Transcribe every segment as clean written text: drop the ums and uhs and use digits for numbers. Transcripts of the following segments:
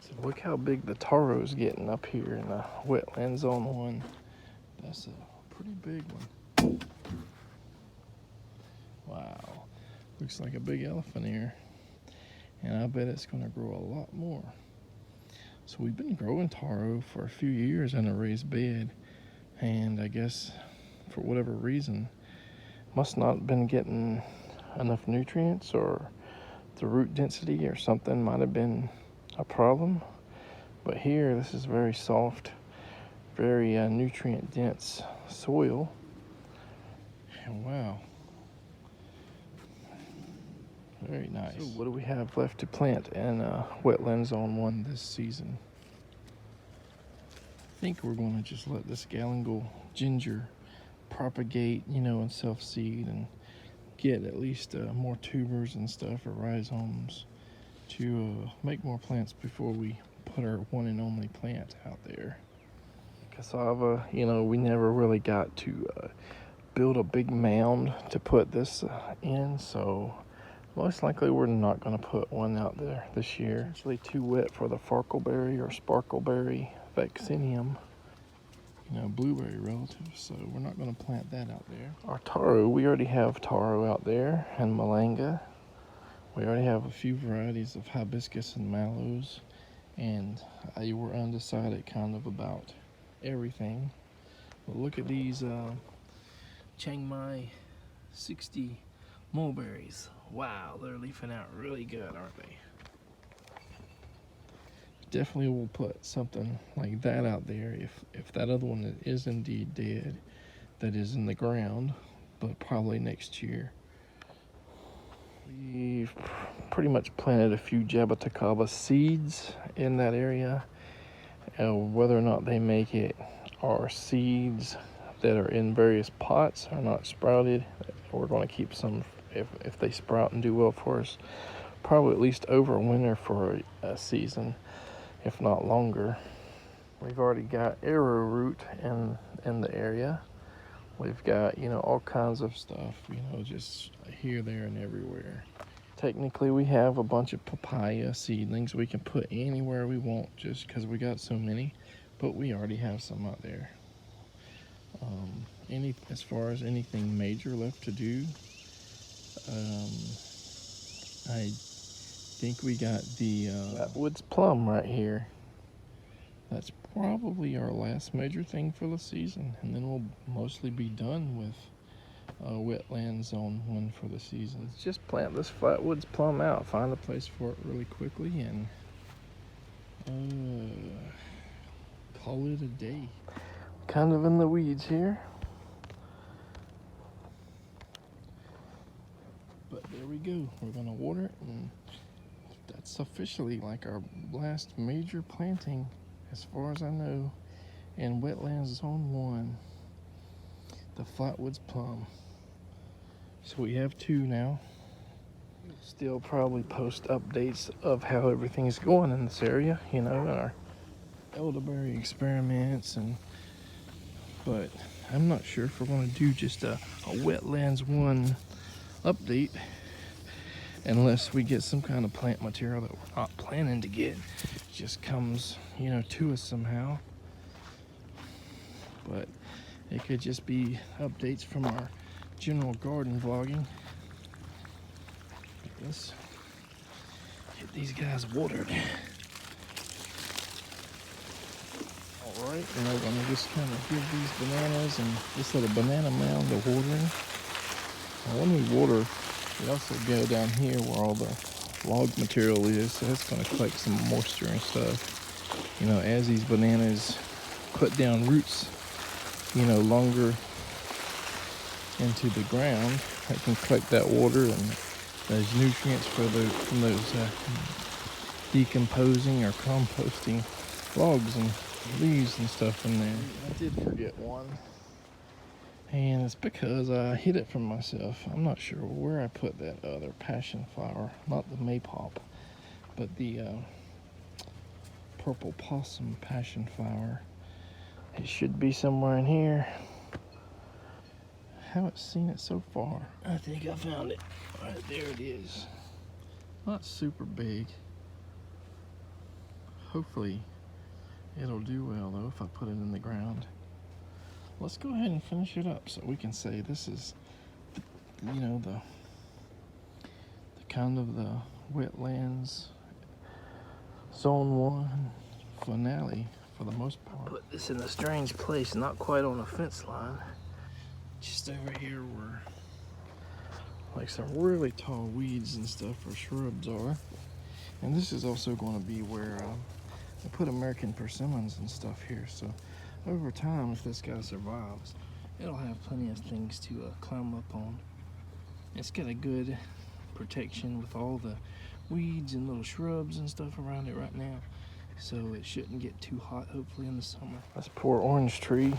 So look how big the taro is getting up here in the Wetlands Zone 1. That's a pretty big one. Wow, looks like a big elephant ear. And I bet it's gonna grow a lot more. So we've been growing taro for a few years in a raised bed, and I guess for whatever reason, must not have been getting enough nutrients, or the root density or something might have been a problem. But here, this is very soft, very nutrient dense soil. And wow, very nice. So what do we have left to plant in Wetlands Zone 1 this season? I think we're going to just let this galangal ginger propagate, and self-seed, and get at least more tubers and stuff, or rhizomes, to make more plants before we put our one and only plant out there. Cassava, we never really got to build a big mound to put this in, so most likely we're not going to put one out there this year. It's actually too wet for the farkleberry or sparkleberry vaccinium, blueberry relative, so we're not going to plant that out there. Our taro, we already have taro out there, and malanga. We already have a few varieties of hibiscus and mallows, and we're undecided kind of about everything. But look at these Chiang Mai 60 mulberries. Wow, they're leafing out really good, aren't they? Definitely will put something like that out there if that other one is indeed dead, that is in the ground, but probably next year. We've pretty much planted a few jaboticaba seeds in that area. Whether or not they make it, are seeds that are in various pots, are not sprouted. We're going to keep some if they sprout and do well for us, probably at least over winter for a season, if not longer. We've already got arrowroot in the area. We've got, all kinds of stuff, just here, there, and everywhere. Technically, we have a bunch of papaya seedlings we can put anywhere we want, just because we got so many, but we already have some out there. As far as anything major left to do, I think we got the flatwoods plum right here. That's probably our last major thing for the season, and then we'll mostly be done with Wetlands Zone 1 for the season. Let's just plant this flatwoods plum out, find a place for it really quickly, and call it a day. Kind of in the weeds here, but there we go. We're gonna water it, and that's officially like our last major planting, as far as I know, in Wetlands Zone 1, the flatwoods plum. So we have 2 now. Still probably post updates of how everything's going in this area, our elderberry experiments, but I'm not sure if we're going to do just a Wetlands 1 update unless we get some kind of plant material that we're not planning to get. It just comes, to us somehow. But it could just be updates from our general garden vlogging. Let's get these guys watered. Alright, and we're gonna just kind of give these bananas and this little banana mound a watering. Now when we water, we also go down here where all the log material is, so that's gonna collect some moisture and stuff. As these bananas put down roots, longer into the ground, they can collect that water and those nutrients from those decomposing or composting logs and leaves and stuff in there. I did forget one, and it's because I hid it from myself. I'm not sure where I put that other passion flower, not the maypop, but the purple possum passion flower. It should be somewhere in here. Haven't seen it so far. I think I found it. All right, there it is. Not super big. hopefully it'll do well though if I put it in the ground. Let's go ahead and finish it up so we can say this is, you know, the kind of the Wetlands Zone 1 finale for the most part. Put this in a strange place, not quite on a fence line. Just over here where like some really tall weeds and stuff or shrubs are. And this is also going to be where I put American persimmons and stuff here. So over time, if this guy survives, it'll have plenty of things to climb up on. It's got a good protection with all the weeds and little shrubs and stuff around it right now. So it shouldn't get too hot, hopefully, in the summer. This poor orange tree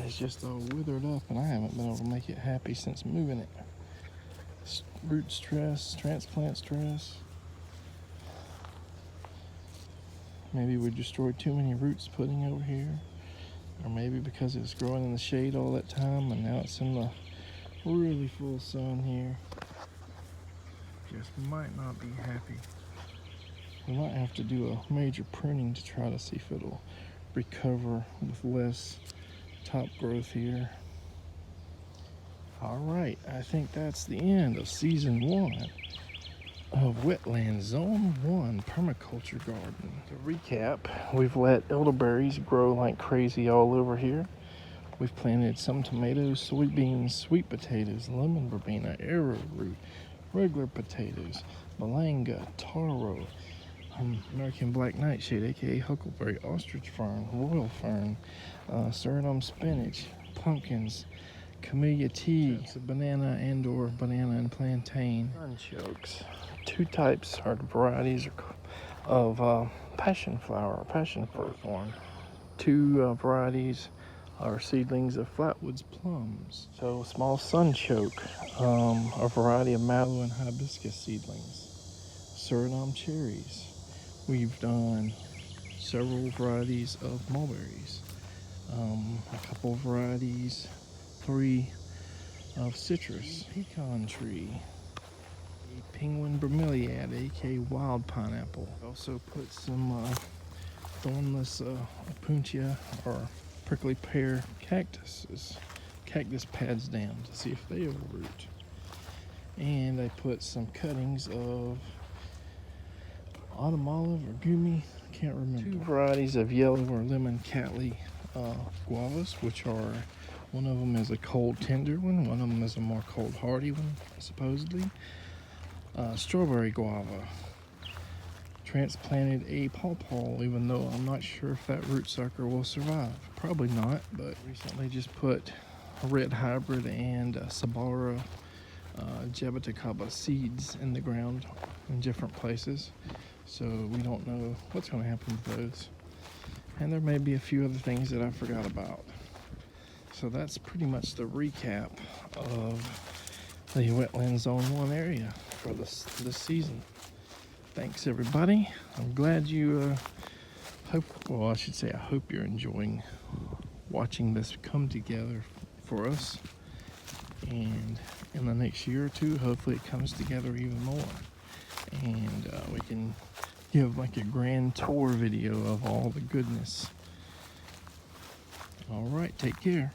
has just all withered up, and I haven't been able to make it happy since moving it. Root stress, transplant stress. Maybe we destroyed too many roots putting over here, or maybe because it was growing in the shade all that time and now it's in the really full sun here. Just might not be happy. We might have to do a major pruning to try to see if it'll recover with less top growth here. All right, I think that's the end of season 1 of Wetlands Zone 1 Permaculture Garden. To recap, we've let elderberries grow like crazy all over here. We've planted some tomatoes, soybeans, sweet potatoes, lemon verbena, arrowroot, regular potatoes, malanga, taro, American black nightshade, aka huckleberry, ostrich fern, royal fern, suriname spinach, pumpkins, camellia tea, banana and/or banana and plantain, sunchokes. 2 types or varieties of passion fruit corn. 2 varieties are seedlings of flatwoods plums. So small sunchoke, a variety of mallow and hibiscus seedlings, Suriname cherries. We've done several varieties of mulberries, a couple varieties, 3 of citrus, pecan tree, a penguin bromeliad, aka wild pineapple. Also put some thornless opuntia or prickly pear cactus pads down to see if they overroot. And I put some cuttings of autumn olive or gumi, I can't remember. 2 varieties of yellow or lemon cattleya guavas, which are, one of them is a cold tender one of them is a more cold hardy one, supposedly. Strawberry guava. Transplanted a pawpaw, even though I'm not sure if that root sucker will survive. Probably not, but recently just put a red hybrid and Sabara jaboticaba seeds in the ground in different places. So we don't know what's going to happen with those. And there may be a few other things that I forgot about. So that's pretty much the recap of the Wetlands Zone 1 area for this season. Thanks everybody. I'm glad you I hope you're enjoying watching this come together for us. And in the next year or 2, hopefully it comes together even more. And we can give like a grand tour video of all the goodness. All right, take care.